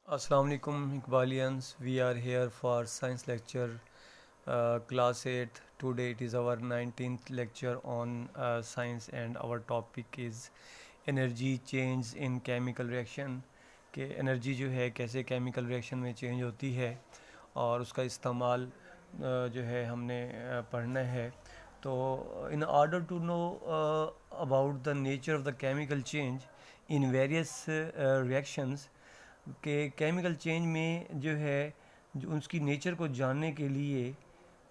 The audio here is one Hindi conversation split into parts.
Assalamu alaikum Iqbalians. We are here for science lecture class 8th. Today it is our 19th lecture on science and our topic is energy change in chemical reaction कि एनर्जी जो है कैसे केमिकल रिएक्शन में चेंज होती है और उसका इस्तेमाल जो है हमने पढ़ना है। तो in order to know about the nature of the chemical change in various reactions के केमिकल चेंज में जो है जो उसकी नेचर को जानने के लिए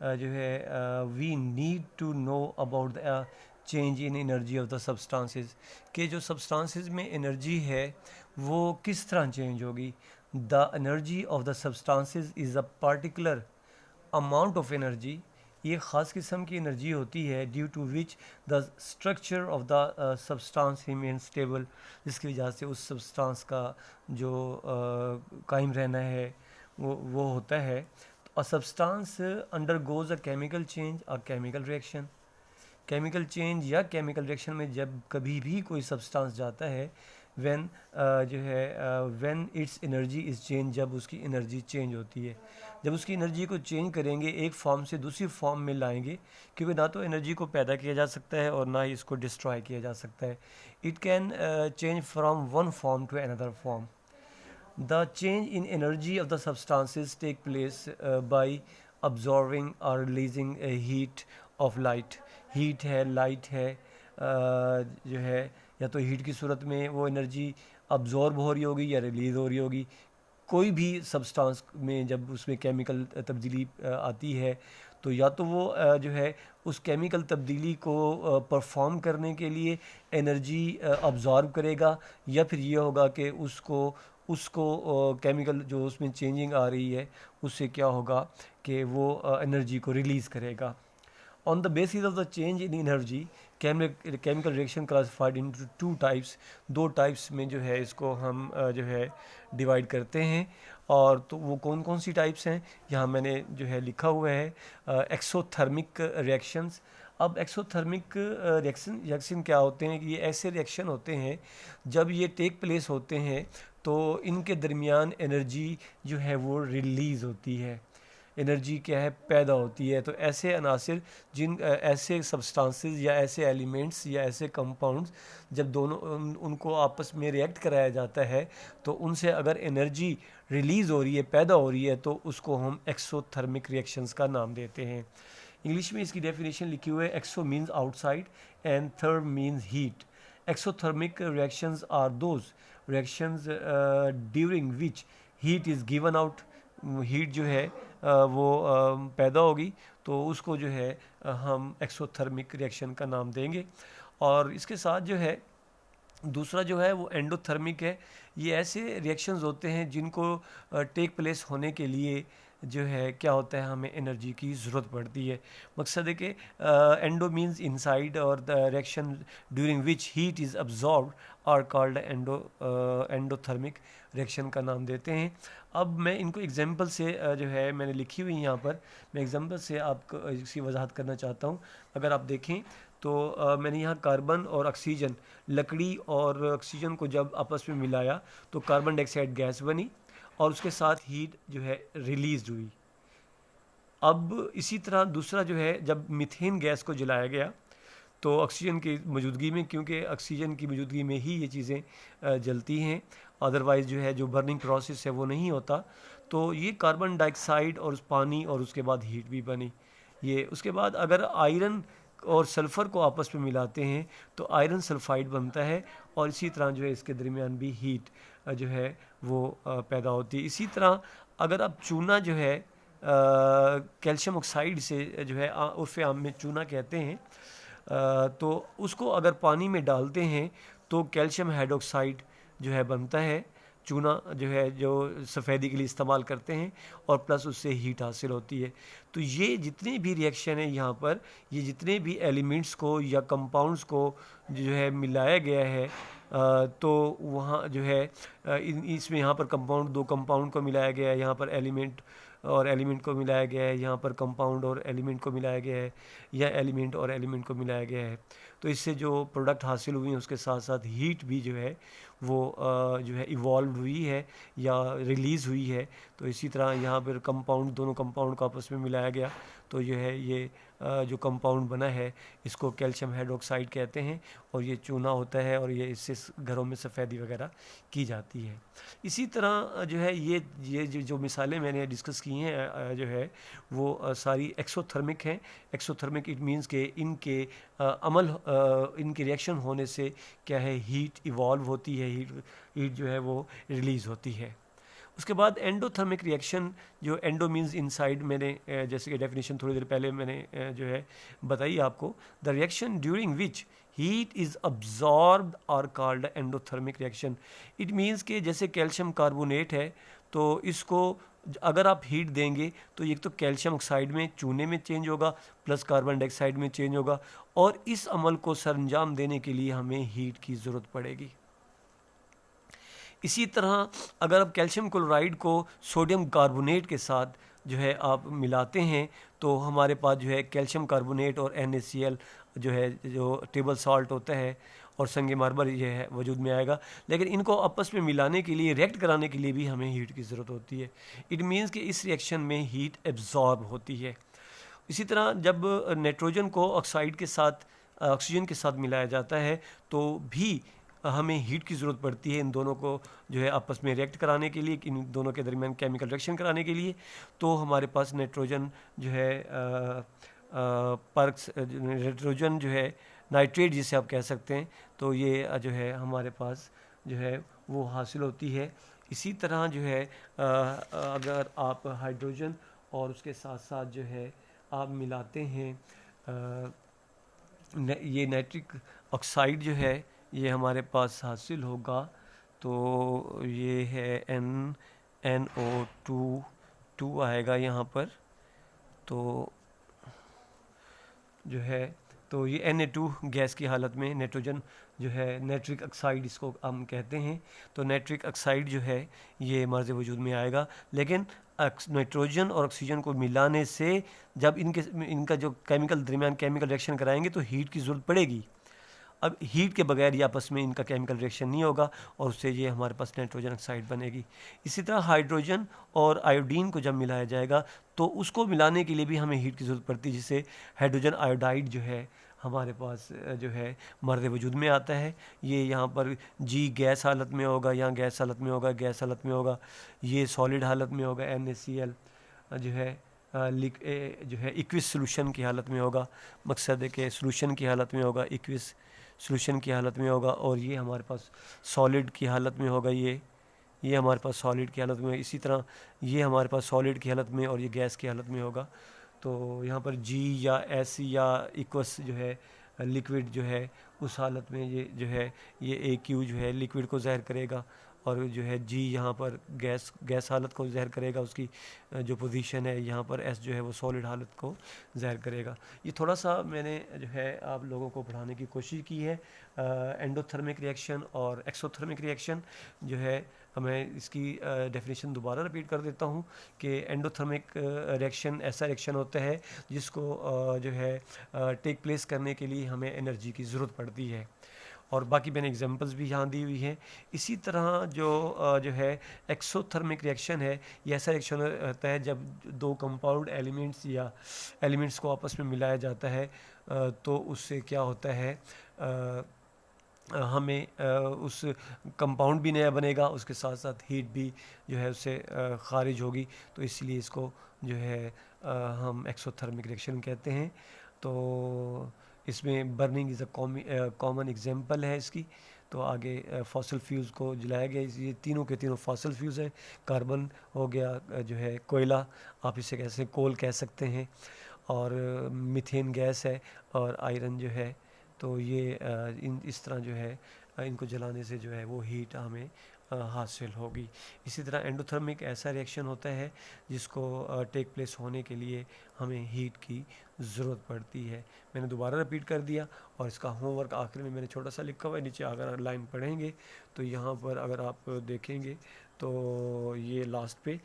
जो है we need to know about the change in energy of the substances के जो सब्सटेंसेस में एनर्जी है वो किस तरह चेंज होगी। The energy of the substances is a particular amount of energy, ये ख़ास किस्म की एनर्जी होती है due to which the structure of the substance remain stable, जिसकी वजह से उस सब्सटेंस का जो कायम रहना है वो होता है। A substance under goes a chemical change और केमिकल रिएक्शन। केमिकल चेंज या केमिकल रिएक्शन में जब कभी भी कोई सब्सटेंस जाता है व्हेन जो है when it's energy is change, जब उसकी एनर्जी चेंज होती है, जब उसकी एनर्जी को चेंज करेंगे एक फॉर्म से दूसरी फॉर्म में लाएंगे, क्योंकि ना तो एनर्जी को पैदा किया जा सकता है और ना ही इसको डिस्ट्रॉय किया जा सकता है। It can change from one form to another form. The change in energy of the substances take place by absorbing और releasing heat of light. Heat है, लाइट है, जो है या तो हीट की सूरत में वो एनर्जी अब्जॉर्ब हो रही होगी या रिलीज़ हो रही होगी। कोई भी सब्सटेंस में जब उसमें केमिकल तब्दीली आती है तो या तो वो जो है उस केमिकल तब्दीली को परफॉर्म करने के लिए एनर्जी अब्जॉर्ब करेगा, या फिर ये होगा कि उसको उसको केमिकल जो उसमें चेंजिंग आ रही है उससे क्या होगा कि वो एनर्जी को रिलीज़ करेगा। On the basis of the change in energy, chemical reaction classified into two types। दो टाइप्स में जो है इसको हम जो है डिवाइड करते हैं। और तो वो कौन कौन सी टाइप्स हैं यहाँ मैंने जो है लिखा हुआ है। Exothermic reactions. अब एक्सोथर्मिक रिएक्शन क्या होते हैं कि ये ऐसे रिएक्शन होते हैं जब ये टेक प्लेस होते हैं तो इनके दरमियान एनर्जी जो है वो रिलीज़ होती है, एनर्जी क्या है पैदा होती है। तो ऐसे अनासिर ऐसे सब्सटेंसेस या ऐसे एलिमेंट्स या ऐसे कंपाउंड्स जब दोनों उनको आपस में रिएक्ट कराया जाता है तो उनसे अगर एनर्जी रिलीज़ हो रही है, पैदा हो रही है, तो उसको हम एक्सोथर्मिक रिएक्शंस का नाम देते हैं। इंग्लिश में इसकी डेफिनेशन लिखी हुई है, exo means outside and therm means heat. Exothermic reactions are those reactions during which heat is given out. Heat जो है वो पैदा होगी तो उसको जो है हम एक्सोथर्मिक रिएक्शन का नाम देंगे। और इसके साथ जो है दूसरा जो है वो एंडोथर्मिक है। ये ऐसे रिएक्शंस होते हैं जिनको टेक प्लेस होने के लिए जो है क्या होता है हमें एनर्जी की ज़रूरत पड़ती है। मकसद है कि एंडो मीन्स इनसाइड और the reaction during which heat is absorbed are called endothermic reaction का नाम देते हैं। अब मैं इनको एग्जांपल से जो है मैंने लिखी हुई यहाँ पर, मैं एग्जांपल से आपको इसकी वजाहत करना चाहता हूँ। अगर आप देखें तो मैंने यहाँ कार्बन और ऑक्सीजन, लकड़ी और ऑक्सीजन को जब आपस में मिलाया तो कार्बन डाइऑक्साइड गैस बनी और उसके साथ हीट जो है रिलीज हुई। अब इसी तरह दूसरा जो है जब मीथेन गैस को जलाया गया तो ऑक्सीजन की मौजूदगी में, क्योंकि ऑक्सीजन की मौजूदगी में ही ये चीज़ें जलती हैं, अदरवाइज़ जो है जो बर्निंग प्रोसेस है वो नहीं होता। तो ये कार्बन डाइऑक्साइड और उस पानी और उसके बाद हीट भी बनी। ये उसके बाद अगर आयरन और सल्फ़र को आपस में मिलाते हैं तो आयरन सल्फाइड बनता है और इसी तरह जो है इसके दरमियान भी हीट जो है वो पैदा होती है। इसी तरह अगर आप चूना जो है कैल्शियम ऑक्साइड से जो है उर्फ़ आम में चूना कहते हैं, तो उसको अगर पानी में डालते हैं तो कैल्शियम हाइड्रोक्साइड जो है बनता है। चूना जो है जो सफ़ेदी के लिए इस्तेमाल करते हैं और प्लस उससे हीट हासिल होती है। तो ये जितने भी रिएक्शन है यहाँ पर, ये जितने भी एलिमेंट्स को या कंपाउंड्स को जो है मिलाया गया है तो वहाँ जो है इसमें यहाँ पर कंपाउंड, दो कंपाउंड को मिलाया गया है, यहाँ पर एलिमेंट और एलिमेंट को मिलाया गया है, यहाँ पर कंपाउंड और एलिमेंट को मिलाया गया है, या एलिमेंट और एलिमेंट को मिलाया गया है। तो इससे जो प्रोडक्ट हासिल हुई है उसके साथ साथ हीट भी जो है वो जो है इवॉल्व हुई है या रिलीज़ हुई है। तो इसी तरह यहाँ पर कंपाउंड, दोनों कंपाउंड को आपस में मिलाया गया तो जो है ये जो कंपाउंड बना है इसको कैल्शियम हाइड्रोक्साइड कहते हैं, और ये चूना होता है और ये इससे घरों में सफ़ेदी वगैरह की जाती है। इसी तरह जो है ये जो मिसालें मैंने डिस्कस की हैं जो है वो सारी एक्सोथर्मिक हैं। एक्सोथर्मिक इट मींस के इनके इनके रिएक्शन होने से क्या है, हीट इवॉल्व होती है, हीट जो है वो रिलीज़ होती है। उसके बाद एंडोथर्मिक रिएक्शन, जो एंडो मीन्स इनसाइड, मैंने जैसे कि डेफिनेशन थोड़ी देर पहले मैंने जो है बताई आपको। The reaction during which heat is absorbed और called endothermic reaction. It means कि जैसे कैल्शियम कार्बोनेट है तो इसको अगर आप हीट देंगे तो एक तो कैल्शियम ऑक्साइड में, चूने में चेंज होगा, प्लस कार्बन डाइऑक्साइड में चेंज होगा, और इस अमल को सरंजाम देने के लिए हमें हीट की ज़रूरत पड़ेगी। इसी तरह अगर आप कैल्शियम क्लोराइड को सोडियम कार्बोनेट के साथ जो है आप मिलाते हैं तो हमारे पास जो है कैल्शियम कार्बोनेट और NaCl जो है, जो टेबल सॉल्ट होता है, और संग मार्बर ये है वजूद में आएगा। लेकिन इनको आपस में मिलाने के लिए, रिएक्ट कराने के लिए भी हमें हीट की ज़रूरत होती है। इट मीन्स कि इस रिएक्शन में हीट एब्जॉर्ब होती है। इसी तरह जब नाइट्रोजन को ऑक्साइड के साथ, ऑक्सीजन के साथ मिलाया जाता है तो भी हमें हीट की ज़रूरत पड़ती है इन दोनों को जो है आपस में रिएक्ट कराने के लिए, इन दोनों के दरमियान केमिकल रिएक्शन कराने के लिए। तो हमारे पास नाइट्रोजन जो है पर्क्स, नाइट्रोजन जो है नाइट्रेट जिसे आप कह सकते हैं, तो ये जो है हमारे पास जो है वो हासिल होती है। इसी तरह जो है अगर आप हाइड्रोजन और उसके साथ साथ जो है आप मिलाते हैं ये नाइट्रिक ऑक्साइड जो है ये हमारे पास हासिल होगा, तो ये है NO2 आएगा यहाँ पर। तो जो है तो ये Na2 गैस की हालत में नाइट्रोजन जो है नाइट्रिक ऑक्साइड इसको हम कहते हैं। तो नाइट्रिक ऑक्साइड जो है ये मर्ज़ वजूद में आएगा। लेकिन नाइट्रोजन और ऑक्सीजन को मिलाने से जब इनका जो केमिकल दरमियान केमिकल रिएक्शन कराएंगे तो हीट की ज़रूरत पड़ेगी। अब हीट के बगैर ये आपस में इनका केमिकल रिएक्शन नहीं होगा और उससे ये हमारे पास नाइट्रोजन ऑक्साइड बनेगी। इसी तरह हाइड्रोजन और आयोडीन को जब मिलाया जाएगा तो उसको मिलाने के लिए भी हमें हीट की ज़रूरत पड़ती है, जिससे हाइड्रोजन आयोडाइड जो है हमारे पास जो है मर्द वजूद में आता है। ये यहाँ पर जी गैस हालत में होगा, यहाँ गैस हालत में होगा, गैस हालत में होगा, ये सॉलिड हालत में होगा, NaCl जो है जो है इक्विस सोल्यूशन की हालत में होगा। मकसद है कि सोल्यूशन की हालत में होगा, इक्विस सोल्यूशन की हालत में होगा, और ये हमारे पास सॉलिड की हालत में होगा। ये हमारे पास सॉलिड की हालत में, इसी तरह ये हमारे पास सॉलिड की हालत में और ये गैस की हालत में होगा। तो यहाँ पर G या S या इक्वस जो है लिक्विड जो है उस हालत में ये जो है ये AQ जो है लिक्विड को ज़ाहिर करेगा, और जो है G यहाँ पर गैस हालत को ज़ाहिर करेगा, उसकी जो पोजीशन है। यहाँ पर S जो है वो सॉलिड हालत को ज़ाहिर करेगा। ये थोड़ा सा मैंने जो है आप लोगों को पढ़ाने की कोशिश की है। एंडोथर्मिक रिएक्शन और एक्सोथर्मिक रिएक्शन जो है, मैं इसकी डेफिनेशन दोबारा रिपीट कर देता हूँ कि एंडोथर्मिक रिएक्शन ऐसा रिएक्शन होता है जिसको जो है टेक प्लेस करने के लिए हमें एनर्जी की ज़रूरत पड़ती है, और बाकी मैंने एग्जांपल्स भी यहाँ दी हुई हैं। इसी तरह जो है एक्सोथर्मिक रिएक्शन है, ये ऐसा रिएक्शन होता है जब दो कंपाउंड एलिमेंट्स या एलिमेंट्स को आपस में मिलाया जाता है तो उससे क्या होता है हमें उस कंपाउंड भी नया बनेगा, उसके साथ साथ हीट भी जो है उससे खारिज होगी। तो इसलिए इसको जो है हम एक्सोथर्मिक रिएक्शन कहते हैं। तो इसमें burning is a common example है इसकी। तो आगे फॉसल फ्यूल्स को जलाया गया, ये तीनों के तीनों फॉसल फ्यूल्स हैं। कार्बन हो गया जो है कोयला, आप इसे कैसे कोल कह सकते हैं, और मीथेन गैस है, और आयरन जो है। तो ये इस तरह जो है इनको जलाने से जो है वो हीट हमें हासिल होगी। इसी तरह एंडोथर्मिक ऐसा रिएक्शन होता है जिसको टेक प्लेस होने के लिए हमें हीट की ज़रूरत पड़ती है। मैंने दोबारा रिपीट कर दिया, और इसका होमवर्क आखिर में मैंने छोटा सा लिखा हुआ है, नीचे अगर लाइन पढ़ेंगे तो यहाँ पर अगर आप देखेंगे तो ये लास्ट पे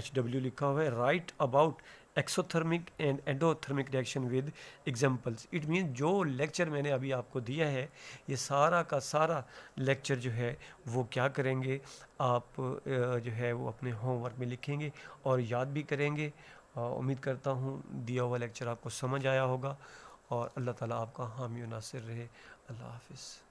HW लिखा हुआ है, right about exothermic and endothermic reaction with examples. It mean जो लेक्चर मैंने अभी आपको दिया है, ये सारा का सारा लेक्चर जो है वो क्या करेंगे आप जो है वो अपने होमवर्क में लिखेंगे और याद भी करेंगे। उम्मीद करता हूँ दिया हुआ लेक्चर आपको समझ आया होगा और अल्लाह ताला आपका हामी व नासिर रहे। अल्लाह हाफिज़।